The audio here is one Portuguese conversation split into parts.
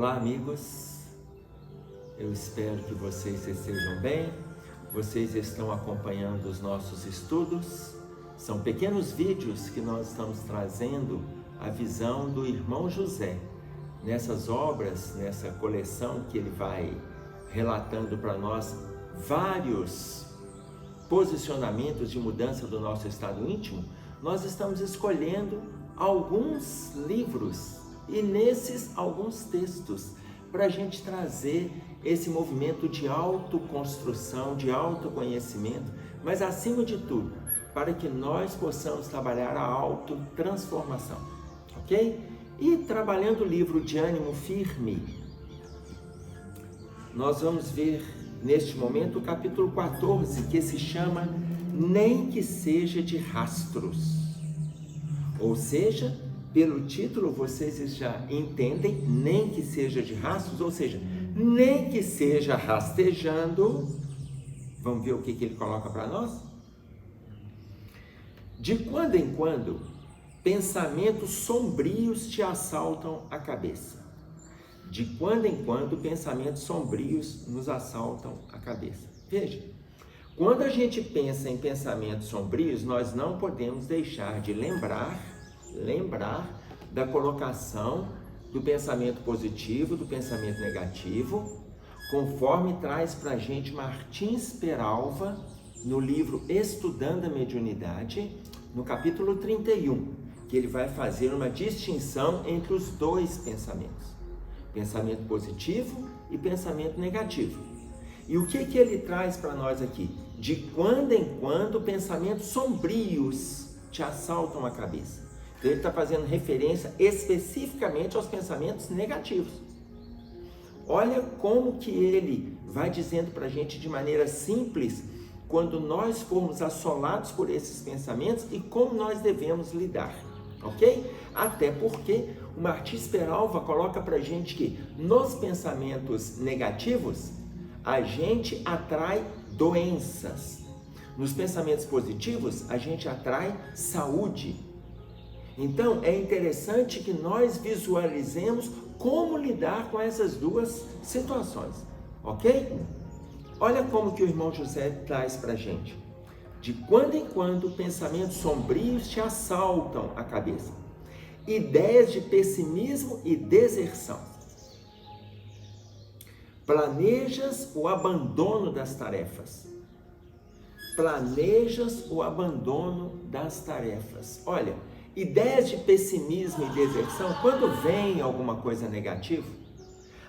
Olá, amigos, eu espero que vocês estejam bem, vocês estão acompanhando os nossos estudos, são pequenos vídeos que nós estamos trazendo a visão do irmão José, nessas obras, nessa coleção que ele vai relatando para nós vários posicionamentos de mudança do nosso estado íntimo. Nós estamos escolhendo alguns livros e nesses alguns textos para a gente trazer esse movimento de autoconstrução, de autoconhecimento, mas acima de tudo, para que nós possamos trabalhar a autotransformação, ok? E trabalhando o livro de ânimo firme, nós vamos ver neste momento o capítulo 14, que se chama Nem que seja de rastros, ou seja, pelo título vocês já entendem, nem que seja de rastros, ou seja, nem que seja rastejando. Vamos ver o que ele coloca para nós? De quando em quando, pensamentos sombrios te assaltam a cabeça. De quando em quando, pensamentos sombrios nos assaltam a cabeça. Veja, quando a gente pensa em pensamentos sombrios, nós não podemos deixar de lembrar da colocação do pensamento positivo, do pensamento negativo, conforme traz para a gente Martins Peralva, no livro Estudando a Mediunidade, no capítulo 31, que ele vai fazer uma distinção entre os dois pensamentos, pensamento positivo e pensamento negativo. E o que ele traz para nós aqui? De quando em quando, pensamentos sombrios te assaltam a cabeça. Então, ele está fazendo referência especificamente aos pensamentos negativos. Olha como que ele vai dizendo para a gente de maneira simples, quando nós formos assolados por esses pensamentos e como nós devemos lidar, ok? Até porque o Martins Peralva coloca para a gente que nos pensamentos negativos, a gente atrai doenças. Nos pensamentos positivos, a gente atrai saúde. Então, é interessante que nós visualizemos como lidar com essas duas situações, ok? Olha como que o irmão José traz para a gente. De quando em quando, pensamentos sombrios te assaltam a cabeça. Ideias de pessimismo e deserção. Planejas o abandono das tarefas. Planejas o abandono das tarefas. Olha, ideias de pessimismo e deserção, quando vem alguma coisa negativa,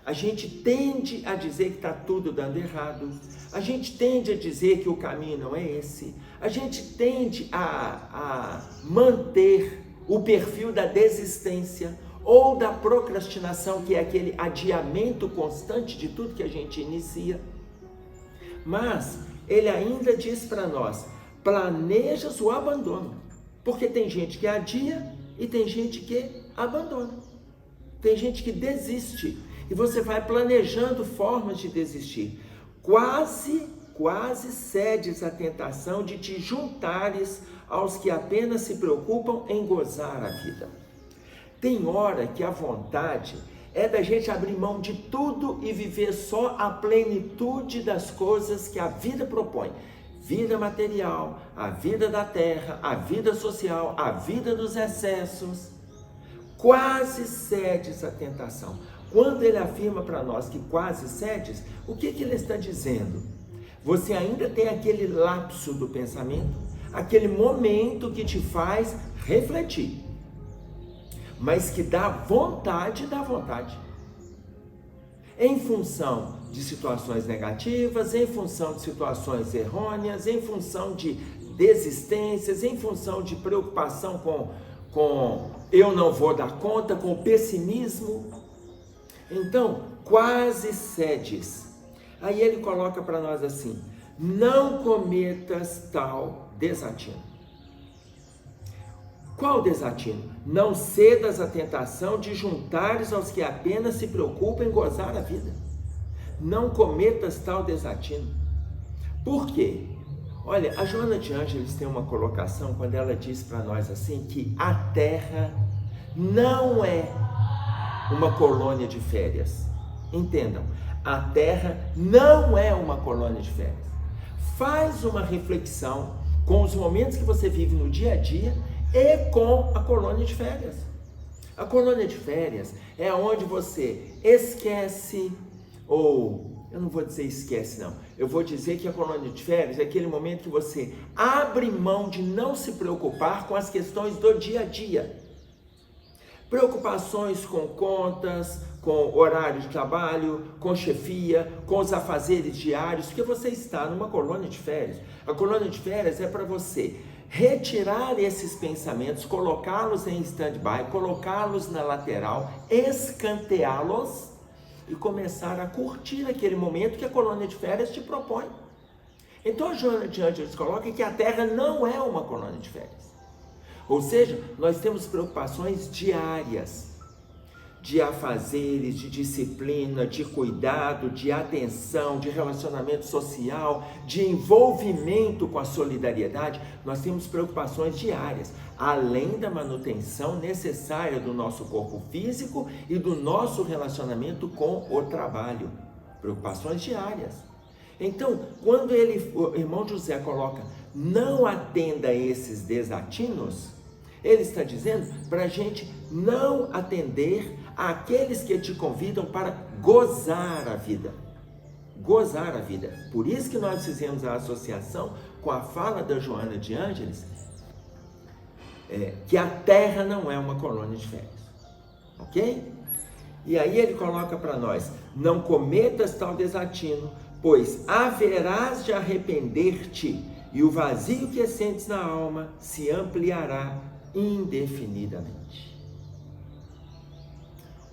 a gente tende a dizer que está tudo dando errado, a gente tende a dizer que o caminho não é esse, a gente tende a manter o perfil da desistência ou da procrastinação, que é aquele adiamento constante de tudo que a gente inicia. Mas ele ainda diz para nós, planejas o abandono. Porque tem gente que adia e tem gente que abandona. Tem gente que desiste. E você vai planejando formas de desistir. Quase cedes à tentação de te juntares aos que apenas se preocupam em gozar a vida. Tem hora que a vontade é da gente abrir mão de tudo e viver só a plenitude das coisas que a vida propõe. Vida material, a vida da terra, a vida social, a vida dos excessos. Quase cedes à tentação. Quando ele afirma para nós que quase cedes, o que ele está dizendo? Você ainda tem aquele lapso do pensamento, aquele momento que te faz refletir, mas que dá vontade, em função de situações negativas, em função de situações errôneas, em função de desistências, em função de preocupação com eu não vou dar conta, com pessimismo. Então, quase cedes. Aí ele coloca para nós assim, não cometas tal desatino. Qual desatino? Não cedas à tentação de juntares aos que apenas se preocupam em gozar a vida. Não cometas tal desatino. Por quê? Olha, a Joana de Ângeles tem uma colocação quando ela diz para nós assim que a terra não é uma colônia de férias. Entendam, a Terra não é uma colônia de férias. Faz uma reflexão com os momentos que você vive no dia a dia e com a colônia de férias. A colônia de férias é onde você esquece, ou eu não vou dizer esquece não, eu vou dizer que a colônia de férias é aquele momento que você abre mão de não se preocupar com as questões do dia a dia. Preocupações com contas, com horário de trabalho, com chefia, com os afazeres diários, porque você está numa colônia de férias. A colônia de férias é para você retirar esses pensamentos, colocá-los em stand-by, colocá-los na lateral, escanteá-los e começar a curtir aquele momento que a colônia de férias te propõe. Então a Joana de Ângeles coloca que a Terra não é uma colônia de férias. Ou seja, nós temos preocupações diárias, de afazeres, de disciplina, de cuidado, de atenção, de relacionamento social, de envolvimento com a solidariedade. Nós temos preocupações diárias, além da manutenção necessária do nosso corpo físico e do nosso relacionamento com o trabalho. Preocupações diárias. Então, quando o irmão José coloca, não atenda a esses desatinos, ele está dizendo para a gente não atender àqueles que te convidam para gozar a vida. Gozar a vida. Por isso que nós fizemos a associação com a fala da Joana de Ângeles, que a Terra não é uma colônia de férias. Ok? E aí ele coloca para nós, não cometas tal desatino, pois haverás de arrepender-te e o vazio que sentes na alma se ampliará indefinidamente.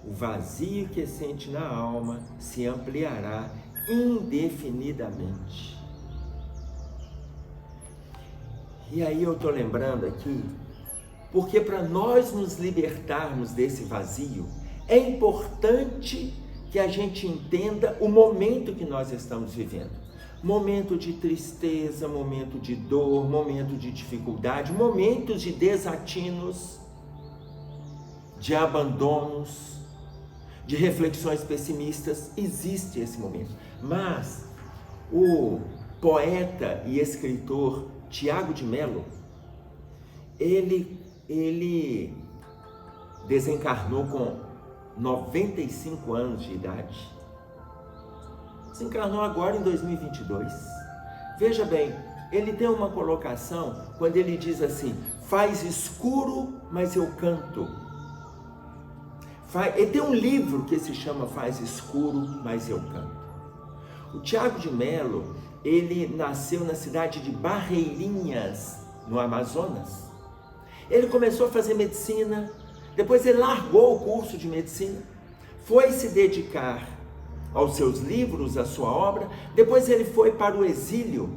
O vazio que sente na alma se ampliará indefinidamente. E aí eu estou lembrando aqui, porque para nós nos libertarmos desse vazio, é importante que a gente entenda o momento que nós estamos vivendo. Momento de tristeza, momento de dor, momento de dificuldade, momentos de desatinos, de abandonos, de reflexões pessimistas. Existe esse momento. Mas o poeta e escritor Tiago de Mello, ele desencarnou com 95 anos de idade. Desencarnou agora em 2022. Veja bem, ele tem uma colocação quando ele diz assim, faz escuro, mas eu canto. Ele tem um livro que se chama Faz Escuro, mas eu canto. O Tiago de Mello, ele nasceu na cidade de Barreirinhas, no Amazonas. Ele começou a fazer medicina, depois ele largou o curso de medicina, foi se dedicar aos seus livros, à sua obra, depois ele foi para o exílio,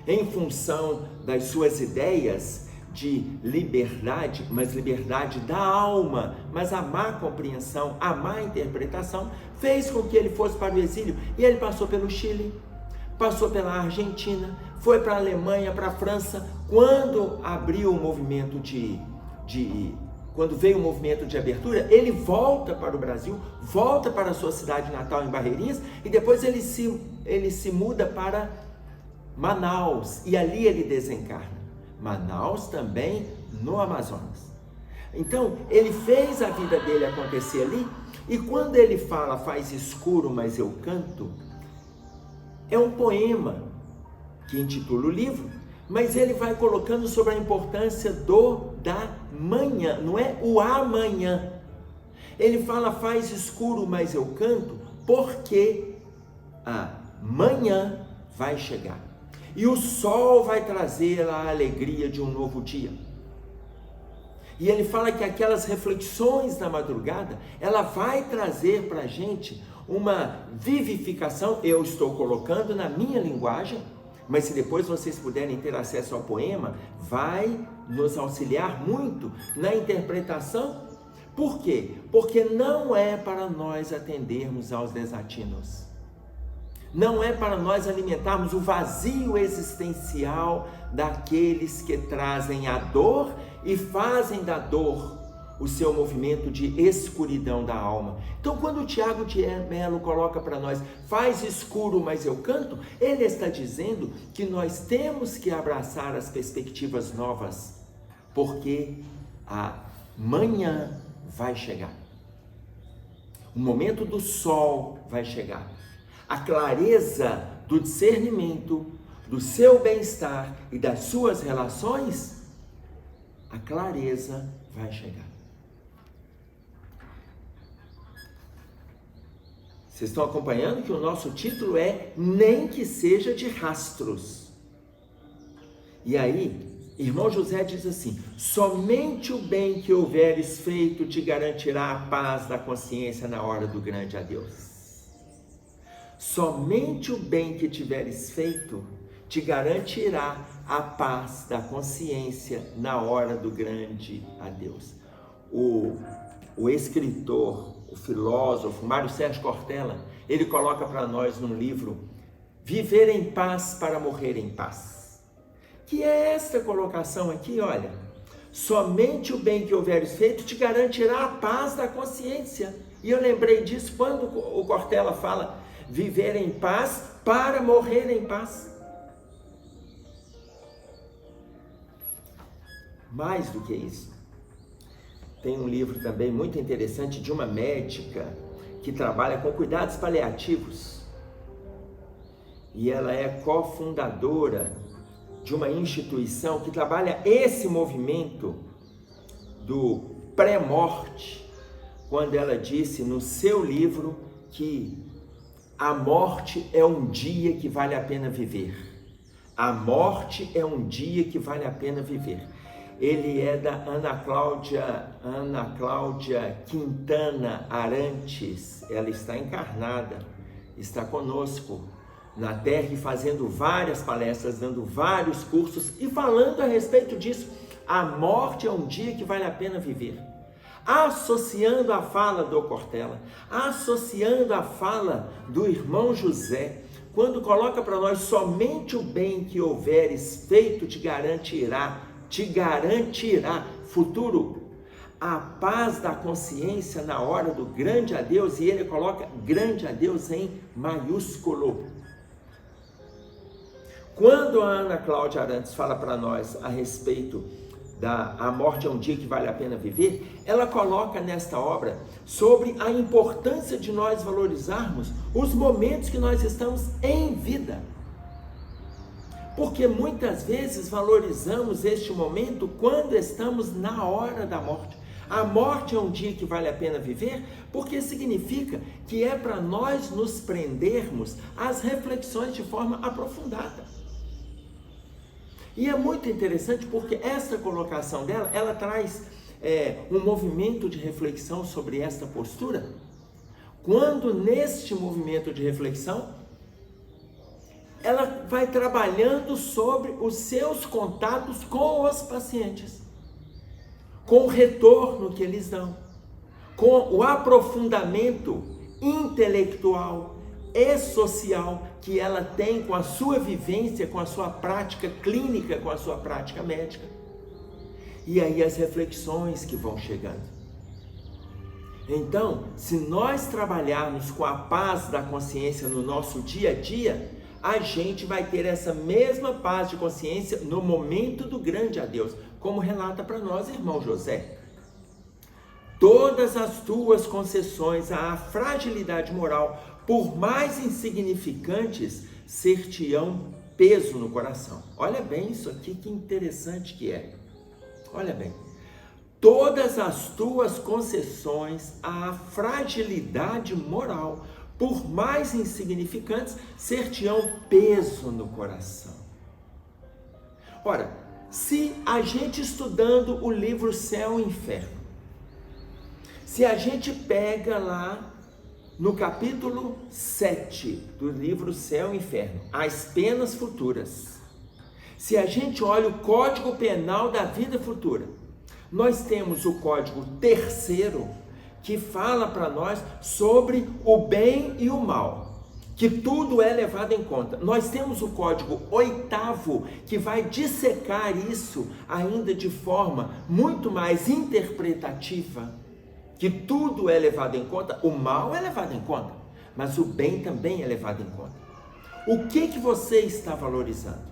em função das suas ideias de liberdade, mas liberdade da alma, mas a má compreensão, a má interpretação, fez com que ele fosse para o exílio, e ele passou pelo Chile, passou pela Argentina, foi para a Alemanha, para a França. Quando abriu o movimento quando veio o movimento de abertura, ele volta para o Brasil, volta para a sua cidade natal em Barreirinhas, e depois ele se muda para Manaus, e ali ele desencarna. Manaus também no Amazonas. Então, ele fez a vida dele acontecer ali, e quando ele fala, faz escuro, mas eu canto, é um poema que intitula o livro, mas ele vai colocando sobre a importância da manhã, não é o amanhã. Ele fala, faz escuro, mas eu canto, porque a manhã vai chegar. E o sol vai trazer a alegria de um novo dia. E ele fala que aquelas reflexões da madrugada, ela vai trazer para a gente uma vivificação. Eu estou colocando na minha linguagem, mas se depois vocês puderem ter acesso ao poema, vai nos auxiliar muito na interpretação. Por quê? Porque não é para nós atendermos aos desatinos. Não é para nós alimentarmos o vazio existencial daqueles que trazem a dor e fazem da dor o seu movimento de escuridão da alma. Então, quando o Tiago de Melo coloca para nós, faz escuro, mas eu canto, ele está dizendo que nós temos que abraçar as perspectivas novas, porque a manhã vai chegar. O momento do sol vai chegar. A clareza do discernimento, do seu bem-estar e das suas relações, a clareza vai chegar. Vocês estão acompanhando que o nosso título é Nem que seja de rastros. E aí, irmão José diz assim: somente o bem que houveres feito te garantirá a paz da consciência na hora do grande adeus. Somente o bem que tiveres feito te garantirá a paz da consciência na hora do grande adeus. O escritor, o filósofo Mário Sérgio Cortella, ele coloca para nós num livro Viver em Paz para Morrer em Paz, que é esta colocação aqui, olha, somente o bem que houveres feito te garantirá a paz da consciência. E eu lembrei disso quando o Cortella fala viver em paz para morrer em paz. Mais do que isso, tem um livro também muito interessante de uma médica que trabalha com cuidados paliativos. E ela é cofundadora de uma instituição que trabalha esse movimento do pré-morte, quando ela disse no seu livro que a morte é um dia que vale a pena viver. A morte é um dia que vale a pena viver. Ele é da Ana Cláudia Quintana Arantes. Ela está encarnada, está conosco na Terra e fazendo várias palestras, dando vários cursos e falando a respeito disso. A morte é um dia que vale a pena viver. Associando a fala do Cortella, associando a fala do irmão José, quando coloca para nós somente o bem que houveres feito te garantirá futuro, a paz da consciência na hora do grande adeus, e ele coloca grande adeus em maiúsculo. Quando a Ana Cláudia Arantes fala para nós a respeito a morte é um dia que vale a pena viver, ela coloca nesta obra sobre a importância de nós valorizarmos os momentos que nós estamos em vida. Porque muitas vezes valorizamos este momento quando estamos na hora da morte. A morte é um dia que vale a pena viver, porque significa que é para nós nos prendermos às reflexões de forma aprofundada. E é muito interessante porque essa colocação dela, ela traz um movimento de reflexão sobre esta postura, quando neste movimento de reflexão, ela vai trabalhando sobre os seus contatos com os pacientes, com o retorno que eles dão, com o aprofundamento intelectual e social que ela tem com a sua vivência, com a sua prática clínica, com a sua prática médica. E aí as reflexões que vão chegando. Então, se nós trabalharmos com a paz da consciência no nosso dia a dia, a gente vai ter essa mesma paz de consciência no momento do grande adeus, como relata para nós irmão José. Todas as tuas concessões à fragilidade moral, por mais insignificantes, ser-te-ão peso no coração. Olha bem isso aqui, que interessante que é. Olha bem. Todas as tuas concessões à fragilidade moral, por mais insignificantes, ser-te-ão peso no coração. Ora, se a gente estudando o livro Céu e Inferno, se a gente pega lá no capítulo 7 do livro Céu e Inferno, as penas futuras, se a gente olha o Código Penal da Vida Futura, nós temos o Código 3º, que fala para nós sobre o bem e o mal, que tudo é levado em conta. Nós temos o código 8º que vai dissecar isso ainda de forma muito mais interpretativa, que tudo é levado em conta, o mal é levado em conta, mas o bem também é levado em conta. O que você está valorizando?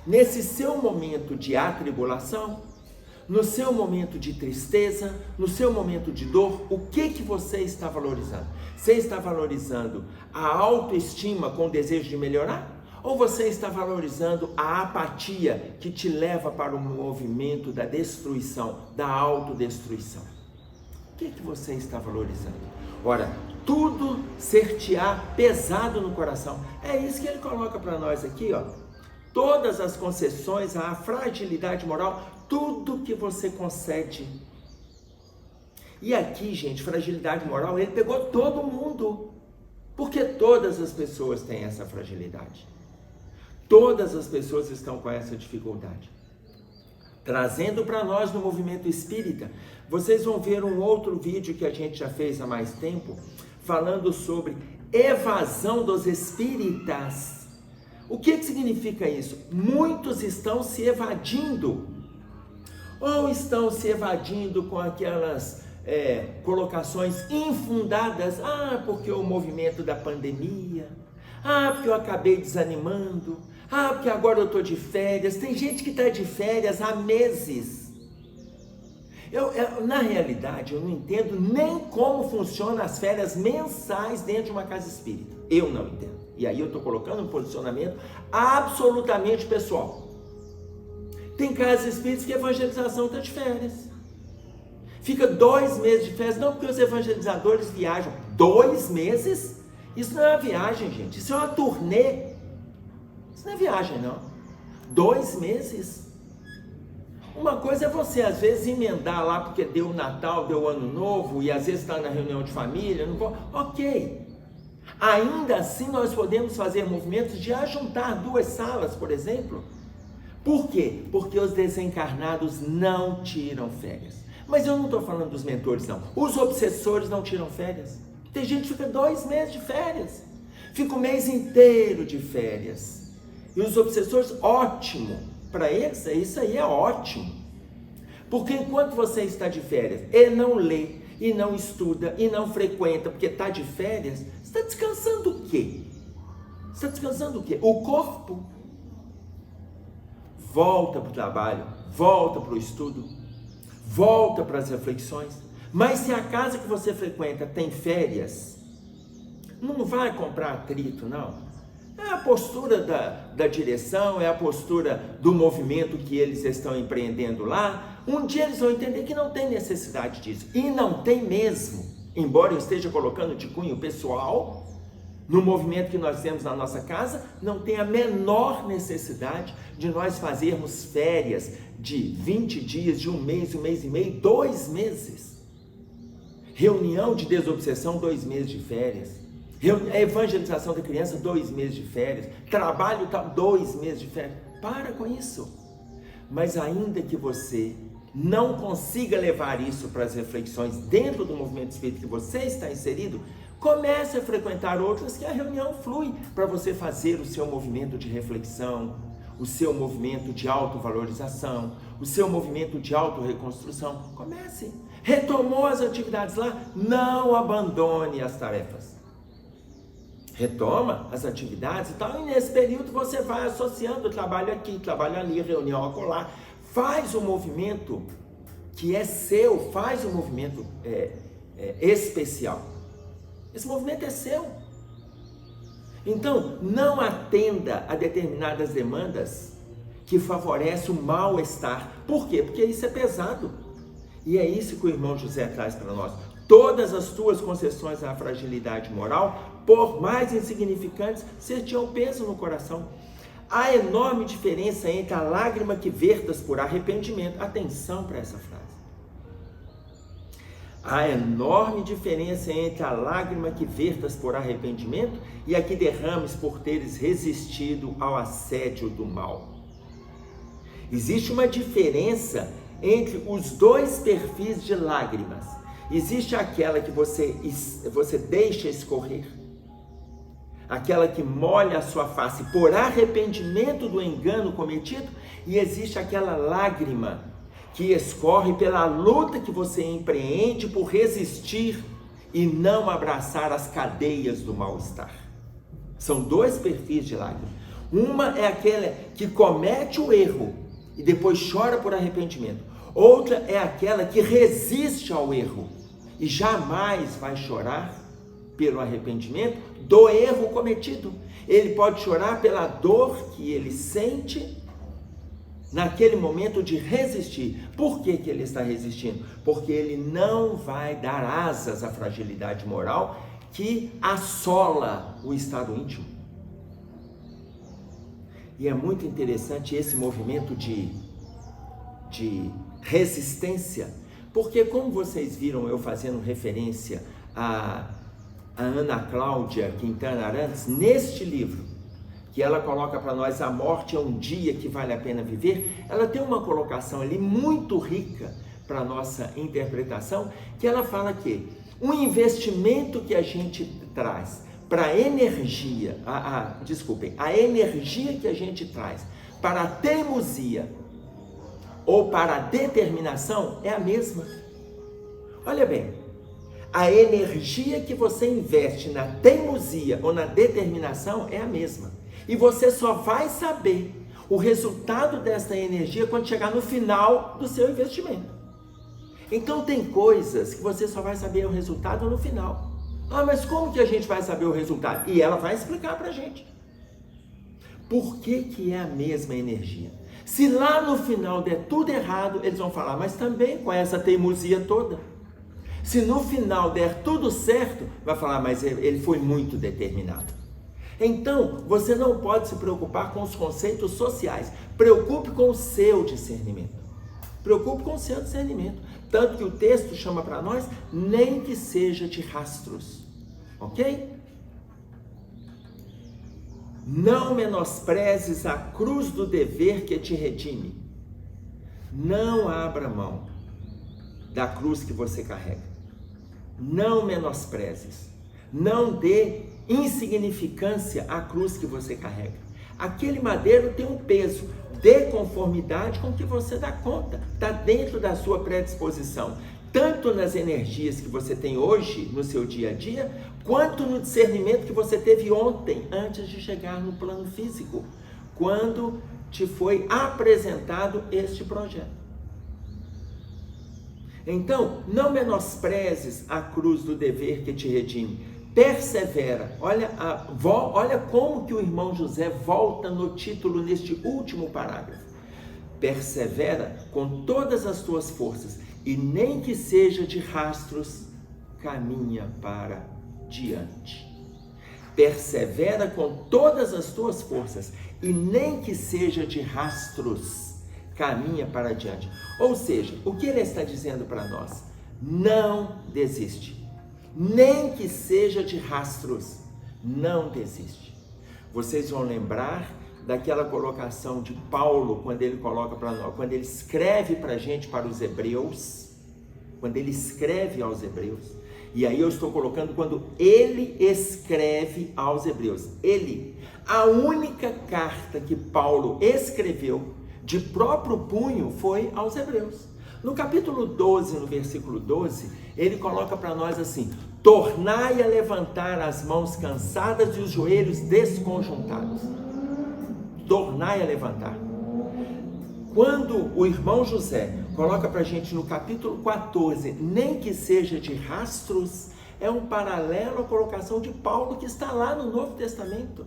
Nesse seu momento de atribulação, no seu momento de tristeza, no seu momento de dor, o que você está valorizando? Você está valorizando a autoestima com o desejo de melhorar? Ou você está valorizando a apatia que te leva para o movimento da destruição, da autodestruição? O que você está valorizando? Ora, tudo ser-te-á pesado no coração. É isso que ele coloca para nós aqui, ó. Todas as concessões, a fragilidade moral, tudo que você concede. E aqui, gente, fragilidade moral, ele pegou todo mundo. Porque todas as pessoas têm essa fragilidade. Todas as pessoas estão com essa dificuldade. Trazendo para nós no movimento espírita, vocês vão ver um outro vídeo que a gente já fez há mais tempo, falando sobre evasão dos espíritas. O que significa isso? Muitos estão se evadindo, ou estão se evadindo com aquelas colocações infundadas, porque o movimento da pandemia, porque eu acabei desanimando, porque agora eu estou de férias. Tem gente que está de férias há meses. Na realidade, eu não entendo nem como funcionam as férias mensais dentro de uma casa espírita. Eu não entendo. E aí eu estou colocando um posicionamento absolutamente pessoal. Tem casas espíritas que a evangelização está de férias. Fica 2 meses de férias. Não, porque os evangelizadores viajam 2 meses. Isso não é uma viagem, gente. Isso é uma turnê. Isso não é viagem, não. 2 meses. Uma coisa é você, às vezes, emendar lá porque deu o Natal, deu o Ano Novo, e às vezes está na reunião de família. Não vou... Ok. Ainda assim, nós podemos fazer movimentos de ajuntar 2 salas, por exemplo. Por quê? Porque os desencarnados não tiram férias. Mas eu não estou falando dos mentores, não. Os obsessores não tiram férias. Tem gente que fica 2 meses de férias. Fica o mês inteiro de férias. E os obsessores, ótimo. Para eles, isso aí é ótimo. Porque enquanto você está de férias e não lê, e não estuda, e não frequenta, porque está de férias, você está descansando o quê? Você está descansando o quê? O corpo. Volta para o trabalho, volta para o estudo, volta para as reflexões. Mas se a casa que você frequenta tem férias, não vai comprar atrito, não. É a postura da direção, é a postura do movimento que eles estão empreendendo lá. Um dia eles vão entender que não tem necessidade disso. E não tem mesmo. Embora eu esteja colocando de cunho pessoal, no movimento que nós temos na nossa casa, não tem a menor necessidade de nós fazermos férias de 20 dias, de 1 mês, 1 mês e meio, 2 meses. Reunião de desobsessão, 2 meses de férias. Evangelização da criança, 2 meses de férias. Trabalho, 2 meses de férias. Para com isso. Mas ainda que você não consiga levar isso para as reflexões dentro do movimento espírita que você está inserido, comece a frequentar outras que a reunião flui para você fazer o seu movimento de reflexão, o seu movimento de autovalorização, o seu movimento de autorreconstrução. Comece. Retomou as atividades lá, não abandone as tarefas. Retoma as atividades e tal, e nesse período você vai associando trabalho aqui, trabalho ali, reunião acolá. Faz o movimento que é seu, faz um movimento especial. Esse movimento é seu. Então, não atenda a determinadas demandas que favorecem o mal-estar. Por quê? Porque isso é pesado. E é isso que o irmão José traz para nós. Todas as tuas concessões à fragilidade moral, por mais insignificantes, sentiam peso no coração. Há enorme diferença entre a lágrima que vertas por arrependimento. Atenção para essa frase. Há enorme diferença entre a lágrima que vertas por arrependimento e a que derrames por teres resistido ao assédio do mal. Existe uma diferença entre os 2 perfis de lágrimas. Existe aquela que você deixa escorrer, aquela que molha a sua face por arrependimento do engano cometido, e existe aquela lágrima que escorre pela luta que você empreende por resistir e não abraçar as cadeias do mal-estar. São dois perfis de lágrima. Uma é aquela que comete o erro e depois chora por arrependimento. Outra é aquela que resiste ao erro e jamais vai chorar pelo arrependimento do erro cometido. Ele pode chorar pela dor que ele sente naquele momento de resistir. Por que ele está resistindo? Porque ele não vai dar asas à fragilidade moral que assola o estado íntimo. E é muito interessante esse movimento de resistência, porque como vocês viram eu fazendo referência a Ana Cláudia Quintana Arantes, neste livro, que ela coloca para nós a morte é um dia que vale a pena viver, ela tem uma colocação ali muito rica para a nossa interpretação, que ela fala que um investimento que a gente traz para a energia, a energia que a gente traz para a teimosia ou para a determinação é a mesma. Olha bem, a energia que você investe na teimosia ou na determinação é a mesma. E você só vai saber o resultado dessa energia quando chegar no final do seu investimento. Então tem coisas que você só vai saber o resultado no final. Mas como que a gente vai saber o resultado? E ela vai explicar pra gente. Por que é a mesma energia? Se lá no final der tudo errado, eles vão falar, mas também com essa teimosia toda. Se no final der tudo certo, vai falar, mas ele foi muito determinado. Então, você não pode se preocupar com os conceitos sociais. Preocupe com o seu discernimento. Preocupe com o seu discernimento. Tanto que o texto chama para nós, nem que seja de rastros. Ok? Não menosprezes a cruz do dever que te redime. Não abra mão da cruz que você carrega. Não menosprezes. Não dê insignificância à cruz que você carrega. Aquele madeiro tem um peso, dê conformidade com o que você dá conta, está dentro da sua predisposição, tanto nas energias que você tem hoje no seu dia a dia, quanto no discernimento que você teve ontem, antes de chegar no plano físico, quando te foi apresentado este projeto. Então, não menosprezes a cruz do dever que te redime. Persevera. Olha como que o irmão José volta no título neste último parágrafo. Persevera com todas as tuas forças e nem que seja de rastros, caminha para diante. Persevera com todas as tuas forças e nem que seja de rastros, caminha para diante. Ou seja, o que ele está dizendo para nós? Não desiste. Nem que seja de rastros, não desiste. Vocês vão lembrar daquela colocação de Paulo, quando ele coloca para nós, quando ele escreve para a gente, para os hebreus, quando ele escreve aos hebreus, e aí eu estou colocando quando ele escreve aos hebreus, a única carta que Paulo escreveu de próprio punho foi aos hebreus. No capítulo 12, no versículo 12, ele coloca para nós assim: tornai a levantar as mãos cansadas e os joelhos desconjuntados. Tornai a levantar. Quando o irmão José coloca para a gente no capítulo 14, nem que seja de rastros, é um paralelo à colocação de Paulo que está lá no Novo Testamento.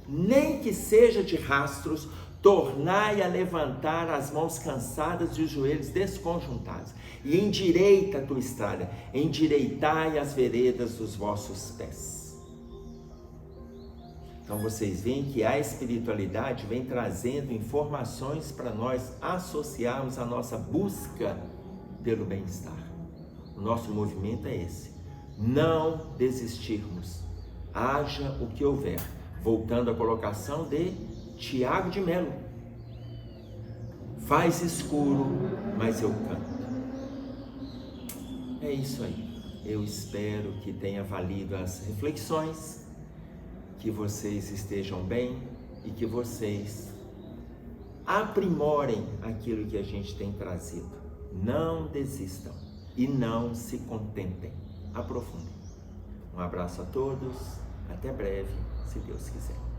Nem que seja de rastros, tornai a levantar as mãos cansadas e os joelhos desconjuntados, e endireita a tua estrada, endireitai as veredas dos vossos pés. Então vocês veem que a espiritualidade vem trazendo informações para nós associarmos a nossa busca pelo bem-estar. O nosso movimento é esse: não desistirmos, haja o que houver. Voltando à colocação de Tiago de Melo: faz escuro, mas eu canto. É isso aí. Eu espero que tenha valido as reflexões que vocês estejam bem e que vocês aprimorem aquilo que a gente tem trazido. Não desistam e não se contentem. Aprofundem. Um abraço a todos, até breve, se Deus quiser.